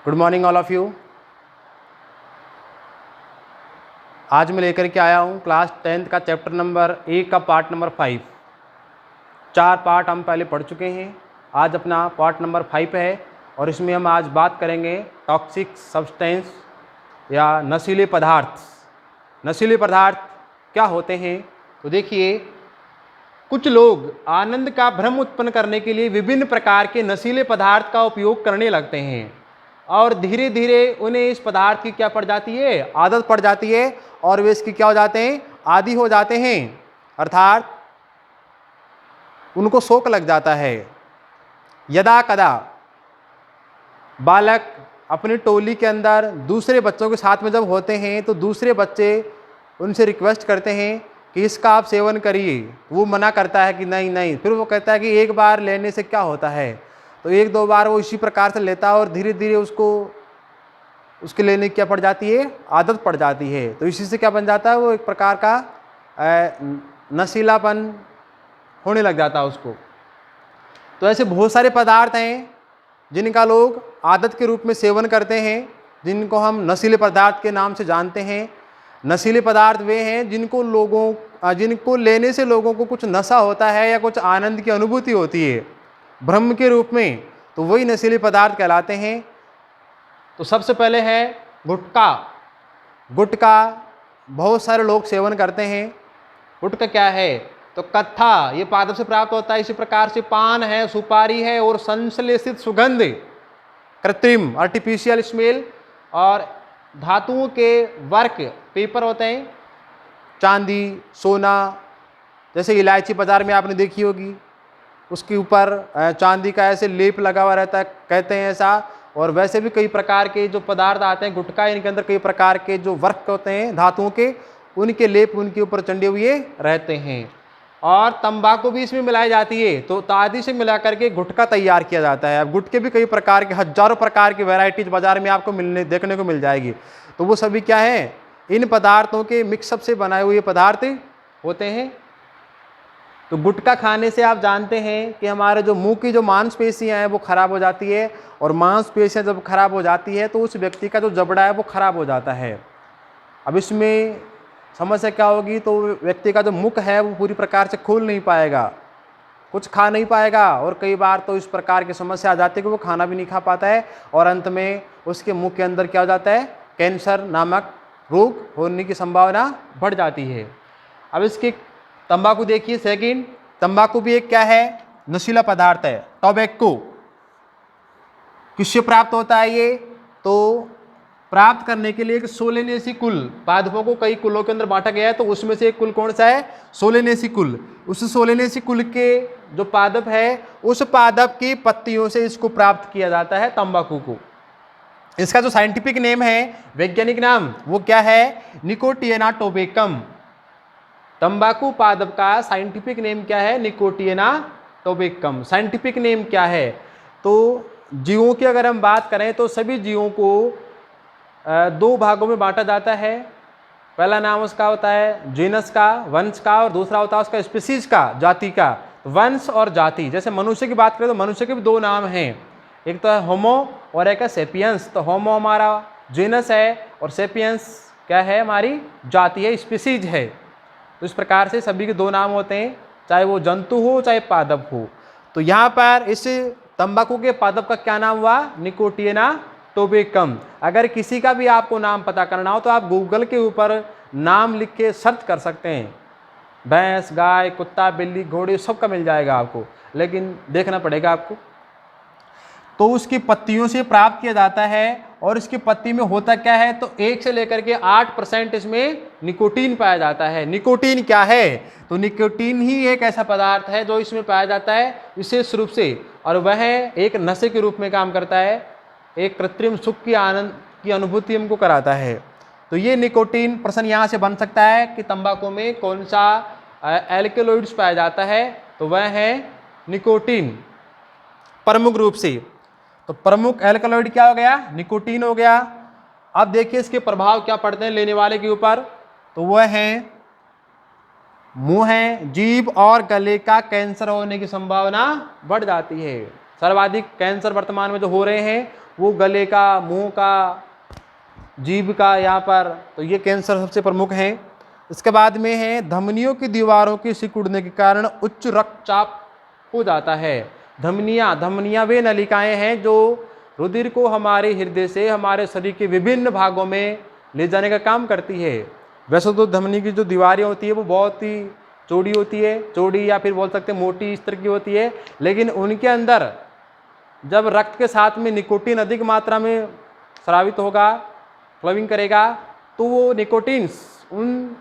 Good morning all of you. आज मैं लेकर के आया हूँ क्लास 10th का चैप्टर नंबर 1 का पार्ट नंबर 5। 4 पार्ट हम पहले पढ़ चुके हैं। आज अपना पार्ट नंबर 5 है और इसमें हम आज बात करेंगे टॉक्सिक सब्सटेंस या नशीले पदार्थ। नशीले पदार्थ क्या होते हैं? तो देखिए, कुछ लोग आनंद का भ्रम उत्पन्न करने के लिए विभिन्न प्रकार के नशीले पदार्थ का उपयोग करने लगते हैं और धीरे धीरे उन्हें इस पदार्थ की क्या पड़ जाती है, आदत पड़ जाती है और वे इसकी क्या हो जाते हैं, आदी हो जाते हैं। अर्थात उनको शौक लग जाता है। यदा कदा बालक अपनी टोली के अंदर दूसरे बच्चों के साथ में जब होते हैं तो दूसरे बच्चे उनसे रिक्वेस्ट करते हैं कि इसका आप सेवन करिए। वो मना करता है कि नहीं नहीं। फिर वो कहता है कि एक बार लेने से क्या होता है, तो एक दो बार वो इसी प्रकार से लेता है और धीरे धीरे उसके लेने की क्या पड़ जाती है, आदत पड़ जाती है। तो इसी से क्या बन जाता है, वो एक प्रकार का नशीलापन होने लग जाता है उसको। तो ऐसे बहुत सारे पदार्थ हैं जिनका लोग आदत के रूप में सेवन करते हैं, जिनको हम नशीले पदार्थ के नाम से जानते हैं। नशीले पदार्थ वे हैं जिनको लेने से लोगों को कुछ नशा होता है या कुछ आनंद की अनुभूति होती है भ्रम के रूप में, तो वही नशीले पदार्थ कहलाते हैं। तो सबसे पहले है गुटखा। गुटखा बहुत सारे लोग सेवन करते हैं। गुटखा क्या है, तो कत्था, ये पादप से प्राप्त होता है। इसी प्रकार से पान है, सुपारी है और संश्लेषित सुगंध, कृत्रिम आर्टिफिशियल स्मेल और धातुओं के वर्क पेपर होते हैं, चांदी, सोना। जैसे इलायची बाजार में आपने देखी होगी, उसके ऊपर चांदी का ऐसे लेप लगा हुआ रहता है, कहते हैं ऐसा। और वैसे भी कई प्रकार के जो पदार्थ आते हैं गुटखा, इनके अंदर कई प्रकार के जो वर्क होते हैं धातुओं के, उनके लेप उनके ऊपर चंडे हुए रहते हैं। और तंबाकू भी इसमें मिलाई जाती है, तो आदि से मिला करके गुटखा तैयार किया जाता है। अब गुटखे भी कई प्रकार के, हजारों प्रकार की वैरायटीज बाजार में आपको देखने को मिल जाएगी। तो वो सभी क्या है, इन पदार्थों के मिक्सअप से बनाए हुए पदार्थ होते हैं। तो गुटखा खाने से आप जानते हैं कि हमारे जो मुंह की जो मांसपेशियां हैं वो खराब हो जाती है, और मांसपेशियां जब खराब हो जाती है तो उस व्यक्ति का जो जबड़ा है वो खराब हो जाता है। अब इसमें समस्या क्या होगी, तो व्यक्ति का जो मुख है वो पूरी प्रकार से खोल नहीं पाएगा, कुछ खा नहीं पाएगा, और कई बार तो इस प्रकार की समस्या आ जाती है कि वो खाना भी नहीं खा पाता है और अंत में उसके मुंह के अंदर क्या हो जाता है, कैंसर नामक रोग होने की संभावना बढ़ जाती है। अब इसके तंबाकू देखिए, सेकंड, तंबाकू भी एक क्या है, नशीला पदार्थ है। टोबैको किससे प्राप्त होता है ये, तो प्राप्त करने के लिए एक सोलेनेसी कुल, पादपों को कई कुलों के अंदर बांटा गया है, तो उसमें से एक कुल कौन सा है, सोलेनेसी कुल। उस सोलेनेसी कुल के जो पादप है, उस पादप की पत्तियों से इसको प्राप्त किया जाता है तंबाकू को। इसका जो साइंटिफिक नेम है, वैज्ञानिक नाम, वो क्या है, निकोटिएना टोबेकम। तंबाकू पादप का साइंटिफिक नेम क्या है, निकोटिएना टोबेकम। साइंटिफिक नेम क्या है, तो जीवों की अगर हम बात करें तो सभी जीवों को दो भागों में बांटा जाता है। पहला नाम उसका होता है जीनस का, वंश का, और दूसरा होता है उसका स्पीसीज का, जाति का। वंश और जाति, जैसे मनुष्य की बात करें तो मनुष्य के भी दो नाम हैं, एक तो है होमो और एक है सेपियंस। तो होमो हमारा जीनस है और सेपियंस क्या है, हमारी जाति है, स्पीसीज है। तो इस प्रकार से सभी के दो नाम होते हैं, चाहे वो जंतु हो चाहे पादप हो। तो यहाँ पर इस तंबाकू के पादप का क्या नाम हुआ, निकोटिएना टोबेकम। अगर किसी का भी आपको नाम पता करना हो तो आप गूगल के ऊपर नाम लिख के सर्च कर सकते हैं, भैंस, गाय, कुत्ता, बिल्ली, घोड़े, सबका मिल जाएगा आपको, लेकिन देखना पड़ेगा आपको। तो उसकी पत्तियों से प्राप्त किया जाता है, और इसकी पत्ती में होता क्या है, तो 1 से लेकर के 8% इसमें निकोटीन पाया जाता है। निकोटीन क्या है, तो निकोटीन ही एक ऐसा पदार्थ है जो इसमें पाया जाता है विशेष रूप से, और वह एक नशे के रूप में काम करता है, एक कृत्रिम सुख की आनंद की अनुभूति हमको कराता है। तो ये निकोटीन प्रश्न यहाँ से बन सकता है कि तंबाकू में कौन सा एल्केलॉइड्स पाया जाता है, तो वह है निकोटीन प्रमुख रूप से। तो प्रमुख एल्केलॉइड क्या हो गया, निकोटीन हो गया। अब देखिए इसके प्रभाव क्या पड़ते हैं लेने वाले के ऊपर, तो वह है मुंह है, जीभ और गले का कैंसर होने की संभावना बढ़ जाती है। सर्वाधिक कैंसर वर्तमान में जो हो रहे हैं वो गले का, मुंह का, जीभ का यहाँ पर, तो ये कैंसर सबसे प्रमुख हैं। इसके बाद में है धमनियों की दीवारों की सिकुड़ने के कारण उच्च रक्तचाप हो जाता है। धमनियाँ वे नलिकाएं हैं जो रुधिर को हमारे हृदय से हमारे शरीर के विभिन्न भागों में ले जाने का काम करती है। वैसे तो धमनी की जो दीवारें होती है वो बहुत ही चौड़ी होती है, चौड़ी या फिर बोल सकते हैं मोटी इस तरह की होती है, लेकिन उनके अंदर जब रक्त के साथ में निकोटीन अधिक मात्रा में स्रावित होगा, फ्लविंग करेगा, तो वो निकोटीन्स उन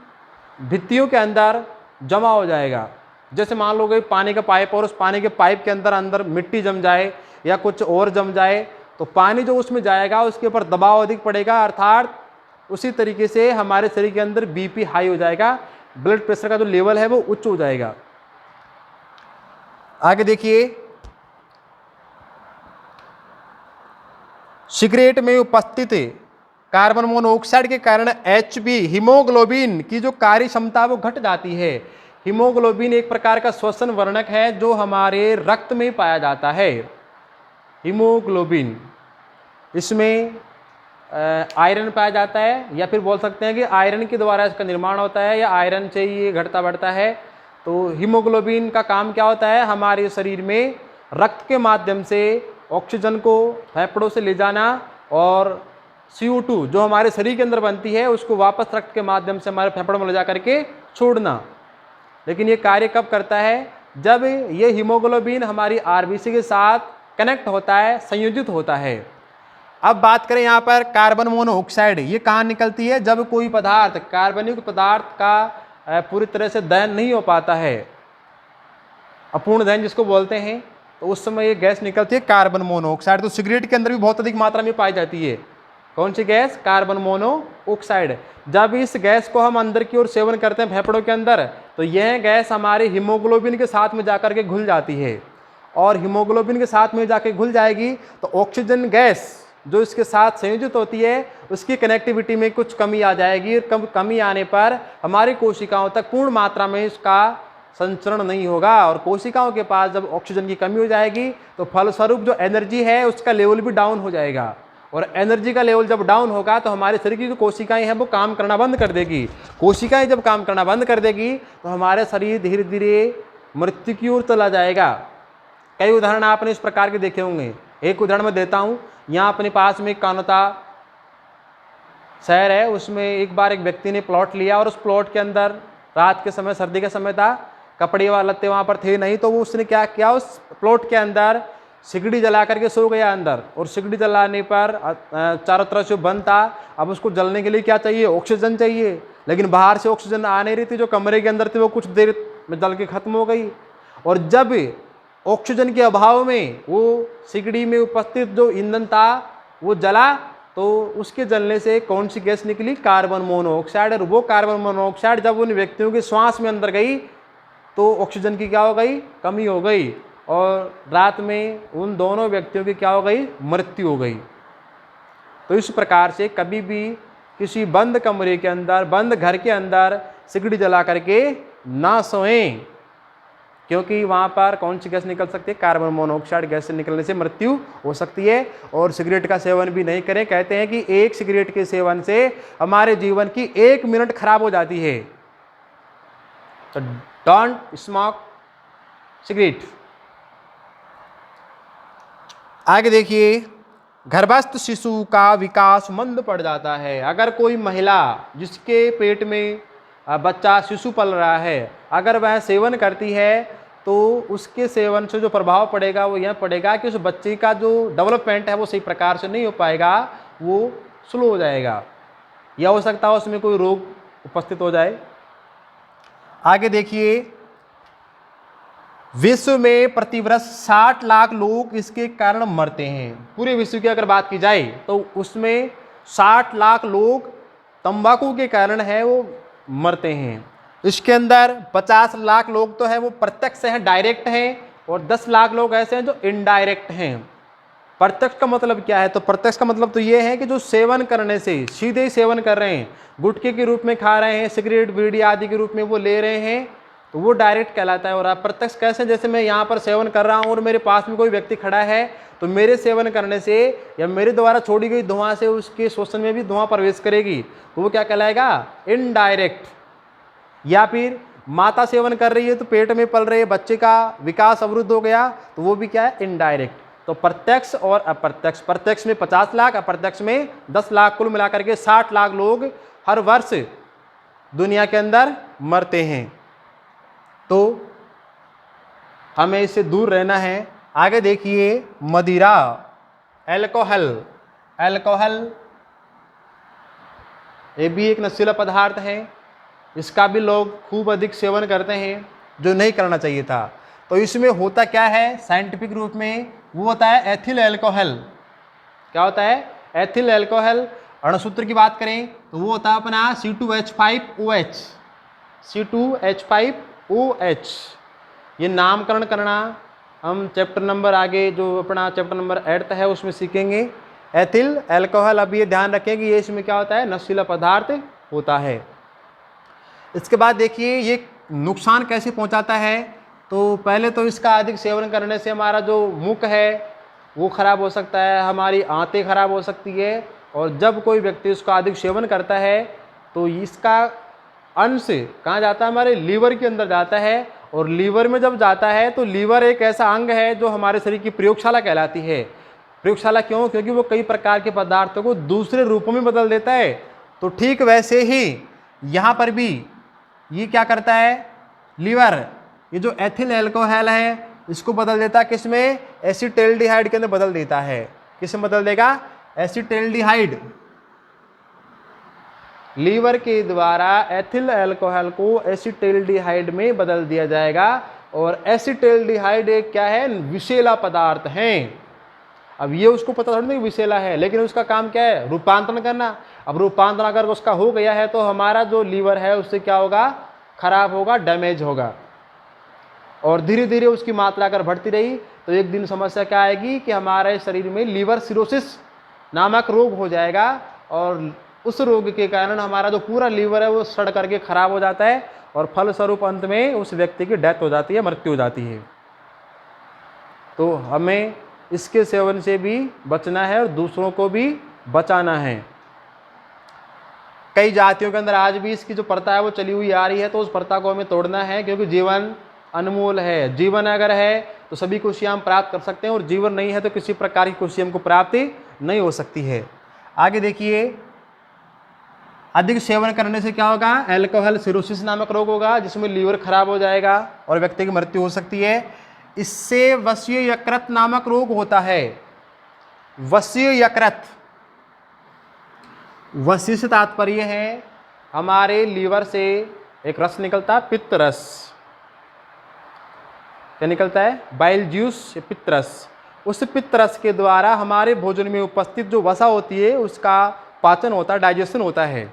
भित्तियों के अंदर जमा हो जाएगा। जैसे मान लो कि पानी का पाइप और उस पानी के पाइप के अंदर मिट्टी जम जाए या कुछ और जम जाए, तो पानी जो उसमें जाएगा उसके ऊपर दबाव अधिक पड़ेगा, अर्थात उसी तरीके से हमारे शरीर के अंदर बीपी हाई हो जाएगा, ब्लड प्रेशर का जो लेवल है वो उच्च हो जाएगा। आगे देखिए, सिगरेट में उपस्थित कार्बन मोनोऑक्साइड के कारण HB हीमोग्लोबिन की जो कार्य क्षमता वो घट जाती है। हीमोग्लोबिन एक प्रकार का श्वसन वर्णक है जो हमारे रक्त में पाया जाता है। हीमोग्लोबिन, इसमें आयरन पाया जाता है, या फिर बोल सकते हैं कि आयरन के द्वारा इसका निर्माण होता है, या आयरन से ये घटता बढ़ता है। तो हीमोग्लोबिन का काम क्या होता है, हमारे शरीर में रक्त के माध्यम से ऑक्सीजन को फेफड़ों से ले जाना और CO2 जो हमारे शरीर के अंदर बनती है उसको वापस रक्त के माध्यम से हमारे फेफड़ों में ले जा करके छोड़ना। लेकिन ये कार्य कब करता है, जब ये हीमोग्लोबिन हमारी RBC के साथ कनेक्ट होता है, संयोजित होता है। अब बात करें यहाँ पर कार्बन मोनोऑक्साइड, ये कहाँ निकलती है, जब कोई पदार्थ कार्बनिक पदार्थ का पूरी तरह से दहन नहीं हो पाता है, अपूर्ण दहन जिसको बोलते हैं, तो उस समय ये गैस निकलती है कार्बन मोनोऑक्साइड। तो सिगरेट के अंदर भी बहुत अधिक मात्रा में पाई जाती है। कौन सी गैस, कार्बन मोनोऑक्साइड। जब इस गैस को हम अंदर की ओर सेवन करते हैं फेफड़ों के अंदर, तो यह गैस हमारे हीमोग्लोबिन के साथ में जाकर के घुल जाती है, और हीमोग्लोबिन के साथ में जाके घुल जाएगी तो ऑक्सीजन गैस जो इसके साथ संयोजित होती है उसकी कनेक्टिविटी में कुछ कमी आ जाएगी। कमी आने पर हमारी कोशिकाओं तक पूर्ण मात्रा में इसका संचरण नहीं होगा, और कोशिकाओं के पास जब ऑक्सीजन की कमी हो जाएगी तो फलस्वरूप जो एनर्जी है उसका लेवल भी डाउन हो जाएगा, और एनर्जी का लेवल जब डाउन होगा तो हमारे शरीर की जो कोशिकाएं हैं वो काम करना बंद कर देगी। कोशिकाएं जब काम करना बंद कर देगी तो हमारे शरीर धीरे धीरे मृत्यु की ओर चला जाएगा। कई उदाहरण आपने इस प्रकार के देखे होंगे। एक उदाहरण मैं देता हूँ। यहाँ अपने पास में एक कानोता शहर है, उसमें एक बार एक व्यक्ति ने प्लॉट लिया, और उस प्लॉट के अंदर रात के समय, सर्दी का समय था, कपड़े व लत्ते वहाँ पर थे नहीं, तो वो उसने क्या किया, उस प्लॉट के अंदर सिगड़ी जला करके सो गया अंदर। और सिगड़ी जलाने पर चारों तरफ से बंद था। अब उसको जलने के लिए क्या चाहिए, ऑक्सीजन चाहिए, लेकिन बाहर से ऑक्सीजन आ नहीं रही थी। जो कमरे के अंदर थी वो कुछ देर में जल के खत्म हो गई। और जब ऑक्सीजन के अभाव में वो सिगड़ी में उपस्थित जो ईंधन था वो जला, तो उसके जलने से कौन सी गैस निकली, कार्बन मोनोऑक्साइड। और वो कार्बन मोनोऑक्साइड जब उन व्यक्तियों के श्वास में अंदर गई तो ऑक्सीजन की क्या हो गई, कमी हो गई, और रात में उन दोनों व्यक्तियों की क्या हो गई, मृत्यु हो गई। तो इस प्रकार से कभी भी किसी बंद कमरे के अंदर, बंद घर के अंदर सिगड़ी जला करके ना सोएं, क्योंकि वहाँ पर कौन सी गैस निकल सकती है, कार्बन मोनोऑक्साइड गैस से निकलने से मृत्यु हो सकती है। और सिगरेट का सेवन भी नहीं करें। कहते हैं कि एक सिगरेट के सेवन से हमारे जीवन की 1 मिनट खराब हो जाती है। तो डोंट स्मोक सिगरेट। आगे देखिए, गर्भस्थ शिशु का विकास मंद पड़ जाता है। अगर कोई महिला जिसके पेट में बच्चा शिशु पल रहा है, अगर वह सेवन करती है तो उसके सेवन से जो प्रभाव पड़ेगा वो यह पड़ेगा कि उस बच्चे का जो डेवलपमेंट है वो सही प्रकार से नहीं हो पाएगा, वो स्लो हो जाएगा, या हो सकता है उसमें कोई रोग उपस्थित हो जाए। आगे देखिए, विश्व में प्रतिवर्ष 60 लाख लोग इसके कारण मरते हैं। पूरे विश्व की अगर बात की जाए तो उसमें 60 लाख लोग तंबाकू के कारण है वो मरते हैं। इसके अंदर 50 लाख लोग तो है वो प्रत्यक्ष हैं, डायरेक्ट हैं, और 10 लाख लोग ऐसे हैं जो इनडायरेक्ट हैं। प्रत्यक्ष का मतलब क्या है, तो प्रत्यक्ष का मतलब तो ये है कि जो सेवन करने से सीधे ही सेवन कर रहे हैं, गुटखे के रूप में खा रहे हैं, सिगरेट बीड़ी आदि के रूप में वो ले रहे हैं, तो वो डायरेक्ट कहलाता है। और अप्रत्यक्ष कैसे, जैसे मैं यहाँ पर सेवन कर रहा हूँ और मेरे पास में कोई व्यक्ति खड़ा है, तो मेरे सेवन करने से या मेरे द्वारा छोड़ी गई धुआं से उसके श्वसन में भी धुआं प्रवेश करेगी, तो वो क्या कहलाएगा, इनडायरेक्ट। या फिर माता सेवन कर रही है तो पेट में पल रहे बच्चे का विकास अवरुद्ध हो गया, तो वो भी क्या है, इनडायरेक्ट। तो प्रत्यक्ष और अप्रत्यक्ष, प्रत्यक्ष में 50 लाख, अप्रत्यक्ष में 10 लाख, कुल मिलाकर के 60 लाख लोग हर वर्ष दुनिया के अंदर मरते हैं। तो हमें इससे दूर रहना है। आगे देखिए, मदिरा, अल्कोहल। अल्कोहल ये भी एक नशीला पदार्थ है, इसका भी लोग खूब अधिक सेवन करते हैं, जो नहीं करना चाहिए था। तो इसमें होता क्या है साइंटिफिक रूप में, वो होता है एथिल अल्कोहल। क्या होता है, एथिल अल्कोहल। अणुसूत्र की बात करें तो वो होता है अपना C2H5OH, C2H5OH। ये नामकरण करना हम चैप्टर नंबर आगे जो अपना चैप्टर नंबर 8 है उसमें सीखेंगे। एथिल अल्कोहल, अब ये ध्यान रखें कि ये इसमें क्या होता है, नशीला पदार्थ होता है। इसके बाद देखिए ये नुकसान कैसे पहुंचाता है। तो पहले तो इसका अधिक सेवन करने से हमारा जो मुख है वो खराब हो सकता है, हमारी आंतें खराब हो सकती है। और जब कोई व्यक्ति उसका अधिक सेवन करता है तो इसका अंश कहाँ जाता है, हमारे लीवर के अंदर जाता है। और लीवर में जब जाता है तो लीवर एक ऐसा अंग है जो हमारे शरीर की प्रयोगशाला कहलाती है। प्रयोगशाला क्यों, क्योंकि वो कई प्रकार के पदार्थों को दूसरे रूपों में बदल देता है। तो ठीक वैसे ही यहाँ पर भी ये क्या करता है, लीवर ये जो एथिल अल्कोहल है इसको बदल देता है किसमें, एसिटाल्डिहाइड के अंदर बदल देता है। किसमें बदल देगा, एसिटाल्डिहाइड। लीवर के द्वारा एथिल अल्कोहल को एसिटाल्डिहाइड में बदल दिया जाएगा। और एसिटाल्डिहाइड एक क्या है, विषैला पदार्थ है। अब ये उसको पता थोड़ी नहीं कि विषैला है, लेकिन उसका काम क्या है, रूपांतरण करना। अब रूपांतरण अगर उसका हो गया है तो हमारा जो लीवर है उससे क्या होगा, खराब होगा, डैमेज होगा। और धीरे धीरे उसकी मात्रा अगर बढ़ती रही तो एक दिन समस्या क्या आएगी कि हमारे शरीर में लीवर सिरोसिस नामक रोग हो जाएगा। और उस रोग के कारण हमारा जो पूरा लीवर है वो सड़ करके खराब हो जाता है और फलस्वरूप अंत में उस व्यक्ति की डेथ हो जाती है, मृत्यु हो जाती है। तो हमें इसके सेवन से भी बचना है और दूसरों को भी बचाना है। कई जातियों के अंदर आज भी इसकी जो प्रथा है वो चली हुई आ रही है, तो उस प्रथा को हमें तोड़ना है, क्योंकि जीवन अनमोल है। जीवन अगर है तो सभी खुशियाँ हम प्राप्त कर सकते हैं, और जीवन नहीं है तो किसी प्रकार की खुशी हमको प्राप्त नहीं हो सकती है। आगे देखिए, अधिक सेवन करने से क्या होगा, अल्कोहल सिरोसिस नामक रोग होगा, जिसमें लीवर खराब हो जाएगा और व्यक्ति की मृत्यु हो सकती है। इससे वसीय यकृत नामक रोग होता है। वसीय यकृत, वसी से तात्पर्य है हमारे लीवर से एक रस निकलता है, पित्त रस। क्या निकलता है, बाइल जूस, पित्त रस। उस पित्त रस के द्वारा हमारे भोजन में उपस्थित जो वसा होती है उसका पाचन होता है, डाइजेशन होता है।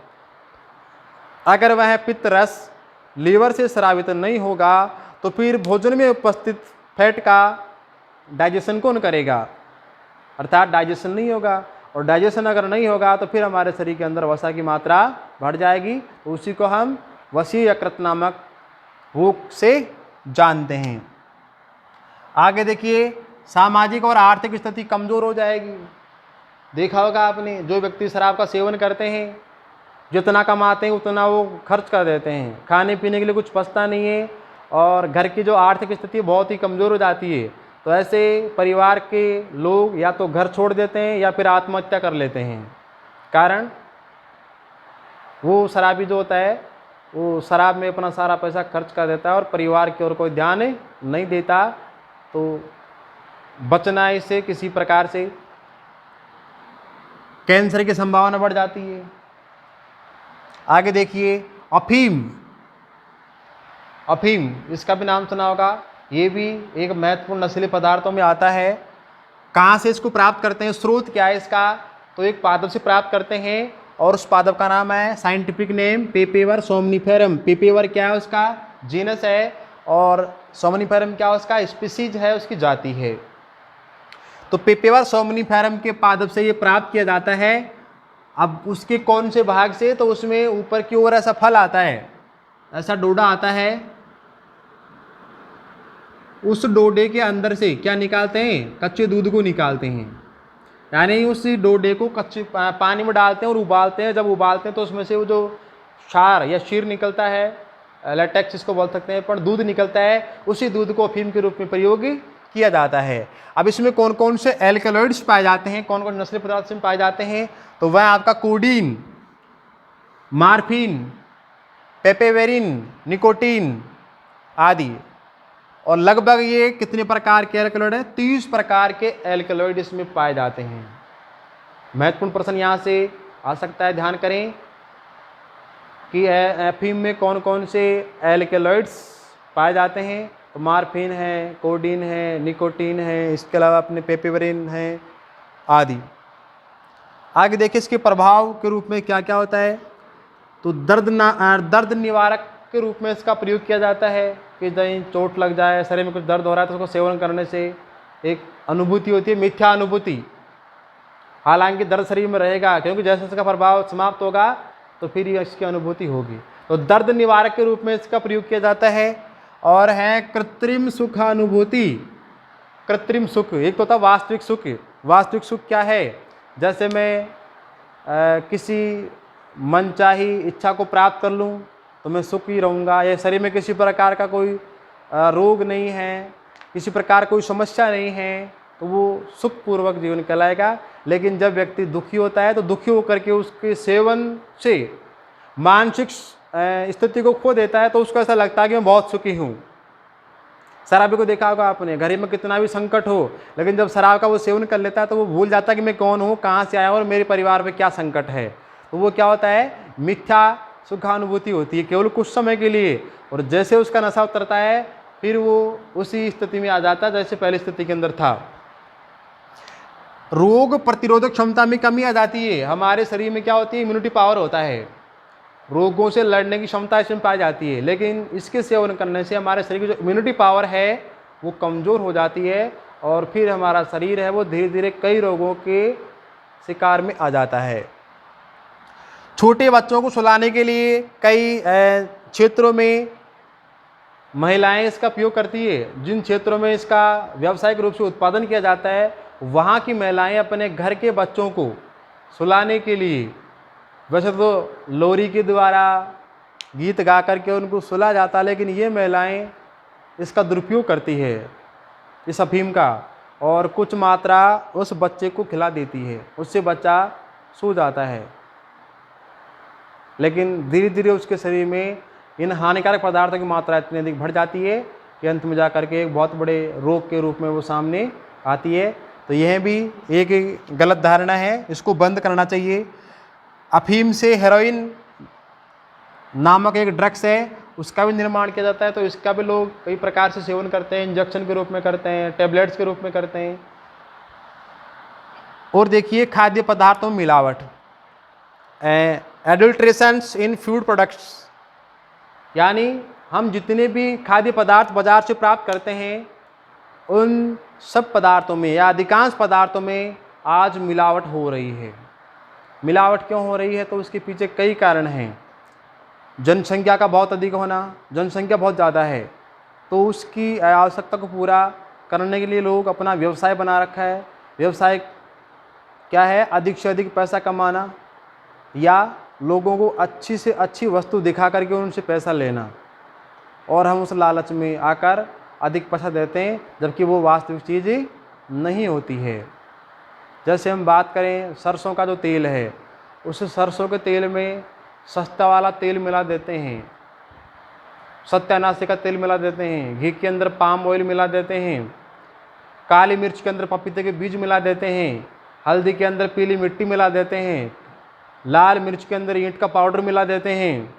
अगर वह पित्त रस लीवर से स्रावित नहीं होगा तो फिर भोजन में उपस्थित फैट का डाइजेशन कौन करेगा, अर्थात डाइजेशन नहीं होगा। और डाइजेशन अगर नहीं होगा तो फिर हमारे शरीर के अंदर वसा की मात्रा बढ़ जाएगी। तो उसी को हम वसीय यकृत नामक रोग से जानते हैं। आगे देखिए, सामाजिक और आर्थिक स्थिति कमजोर हो जाएगी। देखा होगा आपने, जो व्यक्ति शराब का सेवन करते हैं जितना कमाते हैं उतना वो खर्च कर देते हैं, खाने पीने के लिए कुछ बचता नहीं है, और घर की जो आर्थिक स्थिति बहुत ही कमज़ोर हो जाती है। तो ऐसे परिवार के लोग या तो घर छोड़ देते हैं या फिर आत्महत्या कर लेते हैं। कारण वो शराबी जो होता है वो शराब में अपना सारा पैसा खर्च कर देता है और परिवार की ओर कोई ध्यान नहीं देता। तो बचना इससे किसी प्रकार से, कैंसर की संभावना बढ़ जाती है। आगे देखिए, अफीम। अफीम, इसका भी नाम सुना होगा। ये भी एक महत्वपूर्ण नशीले पदार्थों में आता है। कहाँ से इसको प्राप्त करते हैं, स्रोत क्या है इसका, तो एक पादप से प्राप्त करते हैं, और उस पादप का नाम है, साइंटिफिक नेम पेपेवर सोमनिफेरम। पेपेवर क्या है, उसका जीनस है, और सोमनिफेरम क्या है, उसका स्पीसीज है, उसकी जाति है। तो पेपेवर सोमनिफेरम के पादप से ये प्राप्त किया जाता है। अब उसके कौन से भाग से, तो उसमें ऊपर की ओर ऐसा फल आता है, ऐसा डोडा आता है, उस डोडे के अंदर से क्या निकालते हैं, कच्चे दूध को निकालते हैं। यानी उस डोडे को कच्चे पानी में डालते हैं और उबालते हैं। जब उबालते हैं तो उसमें से वो जो क्षार या शीर निकलता है, लेटेक्स इसको बोल सकते हैं, पर दूध निकलता है, उसी दूध को अफीम के रूप में प्रयोग किया जाता है। अब इसमें कौन कौन से एल्कलॉइड्स पाए जाते हैं, कौन कौन नशीले पदार्थ में पाए जाते हैं, तो वह आपका कोडीन, मार्फिन, पेपेवेरिन, निकोटीन आदि। और लगभग ये कितने प्रकार के एल्कलॉइड है, 30 प्रकार के एल्कलॉइड इसमें पाए जाते हैं। महत्वपूर्ण प्रश्न यहाँ से आ सकता है, ध्यान करें कि अफीम में कौन कौन से एल्कलॉइड्स पाए जाते हैं। तो मार्फिन है, कोडीन है, निकोटीन है, इसके अलावा अपने पेपेवरिन है आदि। आगे देखिए इसके प्रभाव के रूप में क्या क्या होता है। तो दर्द निवारक के रूप में इसका प्रयोग किया जाता है कि कहीं चोट लग जाए, शरीर में कुछ दर्द हो रहा है तो उसको सेवन करने से एक अनुभूति होती है, मिथ्या अनुभूति। हालांकि दर्द शरीर में रहेगा, क्योंकि जैसे इसका प्रभाव समाप्त होगा तो फिर इसकी अनुभूति होगी। तो दर्द निवारक के रूप में इसका प्रयोग किया जाता है। और है कृत्रिम सुखानुभूति। कृत्रिम सुख, एक तो था वास्तविक सुख। वास्तविक सुख क्या है, जैसे मैं किसी मनचाही इच्छा को प्राप्त कर लूँ तो मैं सुख ही रहूँगा, या शरीर में किसी प्रकार का कोई रोग नहीं है, किसी प्रकार कोई समस्या नहीं है, तो वो सुखपूर्वक जीवन कहलाएगा। लेकिन जब व्यक्ति दुखी होता है तो दुखी होकर के उसके सेवन से मानसिक स्थिति को खो देता है, तो उसको ऐसा लगता है कि मैं बहुत सुखी हूँ। शराबी को देखा होगा आपने, घर में कितना भी संकट हो, लेकिन जब शराब का वो सेवन कर लेता है तो वो भूल जाता है कि मैं कौन हूँ, कहाँ से आया हूँ और मेरे परिवार में क्या संकट है। तो वो क्या होता है, मिथ्या सुखानुभूति होती है केवल कुछ समय के लिए। और जैसे उसका नशा उतरता है फिर वो उसी स्थिति में आ जाता है जैसे पहली स्थिति के अंदर था। रोग प्रतिरोधक क्षमता में कमी आ जाती है। हमारे शरीर में क्या होती है, इम्यूनिटी पावर होता है, रोगों से लड़ने की क्षमता इसमें पाई जाती है। लेकिन इसके सेवन करने से हमारे शरीर की जो इम्यूनिटी पावर है वो कमज़ोर हो जाती है और फिर हमारा शरीर है वो धीरे धीरे कई रोगों के शिकार में आ जाता है। छोटे बच्चों को सुलाने के लिए कई क्षेत्रों में महिलाएं इसका उपयोग करती है। जिन क्षेत्रों में इसका व्यावसायिक रूप से उत्पादन किया जाता है वहाँ की महिलाएं अपने घर के बच्चों को सुलाने के लिए, वैसे तो लोरी के द्वारा गीत गा करके उनको सुला जाता है, लेकिन ये महिलाएं इसका दुरुपयोग करती है इस अफीम का, और कुछ मात्रा उस बच्चे को खिला देती है, उससे बच्चा सो जाता है। लेकिन धीरे धीरे उसके शरीर में इन हानिकारक पदार्थों की मात्रा इतनी अधिक बढ़ जाती है कि अंत में जा करके एक बहुत बड़े रोग के रूप में वो सामने आती है। तो यह भी एक गलत धारणा है, इसको बंद करना चाहिए। अफीम से हेरोइन नामक एक ड्रग्स है, उसका भी निर्माण किया जाता है। तो इसका भी लोग कई प्रकार से सेवन करते हैं, इंजेक्शन के रूप में करते हैं, टेबलेट्स के रूप में करते हैं। और देखिए खाद्य पदार्थों में मिलावट, एडल्ट्रेशंस इन फूड प्रोडक्ट्स, यानी हम जितने भी खाद्य पदार्थ बाजार से प्राप्त करते हैं उन सब पदार्थों में या अधिकांश पदार्थों में आज मिलावट हो रही है। मिलावट क्यों हो रही है, तो उसके पीछे कई कारण हैं। जनसंख्या का बहुत अधिक होना, जनसंख्या बहुत ज़्यादा है तो उसकी आवश्यकता को पूरा करने के लिए लोग अपना व्यवसाय बना रखा है। व्यवसाय क्या है, अधिक से अधिक पैसा कमाना या लोगों को अच्छी से अच्छी वस्तु दिखा करके उनसे पैसा लेना, और हम उस लालच में आकर अधिक पैसा देते हैं जबकि वो वास्तविक चीज़ नहीं होती है। जैसे हम बात करें सरसों का जो तेल है, उस सरसों के तेल में सस्ता वाला तेल मिला देते हैं, सत्यानाशी का तेल मिला देते हैं, घी के अंदर पाम ऑयल मिला देते हैं, काली मिर्च के अंदर पपीते के बीज मिला देते हैं, हल्दी के अंदर पीली मिट्टी मिला देते हैं, लाल मिर्च के अंदर ईंट का पाउडर मिला देते हैं,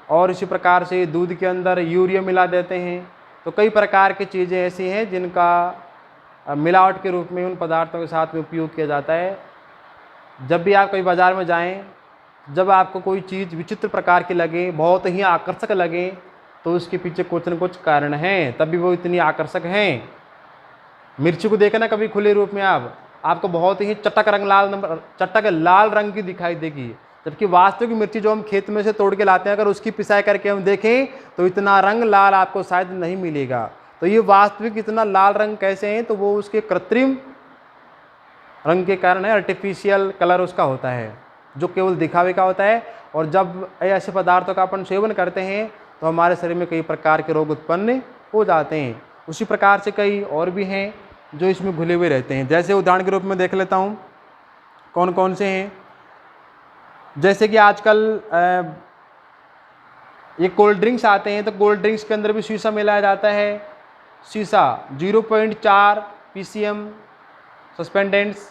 और इसी प्रकार से दूध के अंदर यूरिया मिला देते हैं। तो कई प्रकार की चीज़ें ऐसी हैं जिनका मिलावट के रूप में उन पदार्थों के साथ में उपयोग किया जाता है। जब भी आप कहीं बाज़ार में जाएं, जब आपको कोई चीज़ विचित्र प्रकार की लगे, बहुत ही आकर्षक लगे, तो उसके पीछे कुछ न कुछ कारण हैं, तभी वो इतनी आकर्षक हैं। मिर्ची को देखना कभी खुले रूप में आपको बहुत ही चटक लाल रंग की दिखाई देगी, जबकि वास्तविक मिर्ची जो हम खेत में से तोड़ के लाते हैं अगर उसकी पिसाई करके हम देखें तो इतना रंग लाल आपको शायद नहीं मिलेगा। तो ये वास्तविक इतना लाल रंग कैसे हैं, तो वो उसके कृत्रिम रंग के कारण है, आर्टिफिशियल कलर उसका होता है जो केवल दिखावे का होता है। और जब ऐसे पदार्थों का अपन सेवन करते हैं तो हमारे शरीर में कई प्रकार के रोग उत्पन्न हो जाते हैं। उसी प्रकार से कई और भी हैं जो इसमें घुले हुए रहते हैं। जैसे उदाहरण के रूप में देख लेता हूँ कौन कौन से हैं। जैसे कि आजकल ये कोल्ड ड्रिंक्स आते हैं, तो कोल्ड ड्रिंक्स के अंदर भी शीशा मिलाया जाता है। शीशा 0.4 PCM सस्पेंडेंट्स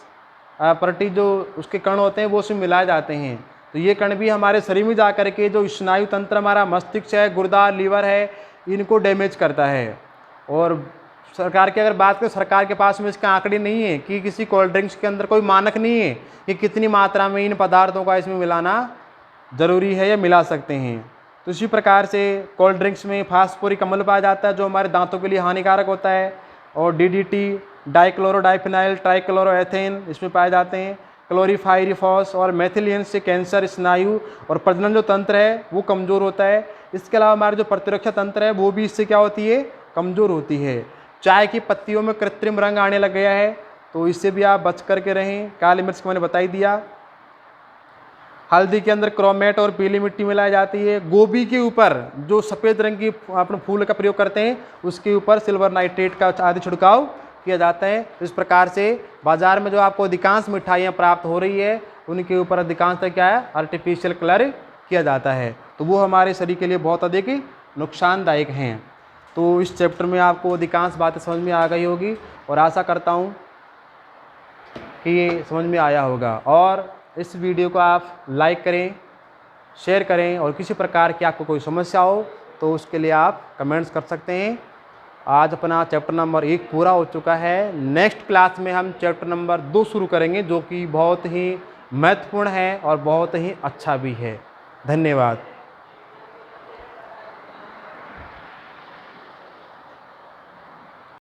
प्रति जो उसके कण होते हैं वो उसमें मिलाए जाते हैं। तो ये कण भी हमारे शरीर में जा कर के जो स्नायु तंत्र हमारा मस्तिष्क है, गुर्दा, लीवर है, इनको डैमेज करता है। और सरकार की अगर बात करें, सरकार के पास में इसके आंकड़े नहीं है कि किसी कोल्ड ड्रिंक्स के अंदर कोई मानक नहीं है कि कितनी मात्रा में इन पदार्थों का इसमें मिलाना ज़रूरी है या मिला सकते हैं। तो इसी प्रकार से कोल्ड ड्रिंक्स में फास्फोरिक अम्ल पाया जाता है जो हमारे दांतों के लिए हानिकारक होता है। और DDT, डाइक्लोरोडाइफिनाइल ट्राइक्लोरोएथेन इसमें पाए जाते हैं। क्लोरीफाइरिफॉस और मेथिलियन से कैंसर, स्नायु और प्रजनन जो तंत्र है वो कमज़ोर होता है। इसके अलावा हमारा जो प्रतिरक्षा तंत्र है वो भी इससे क्या होती है, कमज़ोर होती है। चाय की पत्तियों में कृत्रिम रंग आने लग गया है, तो इससे भी आप बच करके रहें। काली मिर्च को मैंने बता ही दिया। हल्दी के अंदर क्रोमेट और पीली मिट्टी मिलाई जाती है। गोभी के ऊपर जो सफ़ेद रंग की अपने फूल का प्रयोग करते हैं उसके ऊपर सिल्वर नाइट्रेट का आदि छिड़काव किया जाता है। इस प्रकार से बाज़ार में जो आपको अधिकांश मिठाइयाँ प्राप्त हो रही है उनके ऊपर अधिकांशतः क्या है, आर्टिफिशियल कलर किया जाता है। तो वो हमारे शरीर के लिए बहुत अधिक नुकसानदायक हैं। तो इस चैप्टर में आपको अधिकांश बातें समझ में आ गई होगी और आशा करता हूँ कि ये समझ में आया होगा। और इस वीडियो को आप लाइक करें, शेयर करें, और किसी प्रकार की आपको कोई समस्या हो तो उसके लिए आप कमेंट्स कर सकते हैं। आज अपना चैप्टर नंबर 1 पूरा हो चुका है। नेक्स्ट क्लास में हम चैप्टर नंबर 2 शुरू करेंगे जो कि बहुत ही महत्वपूर्ण है और बहुत ही अच्छा भी है। धन्यवाद।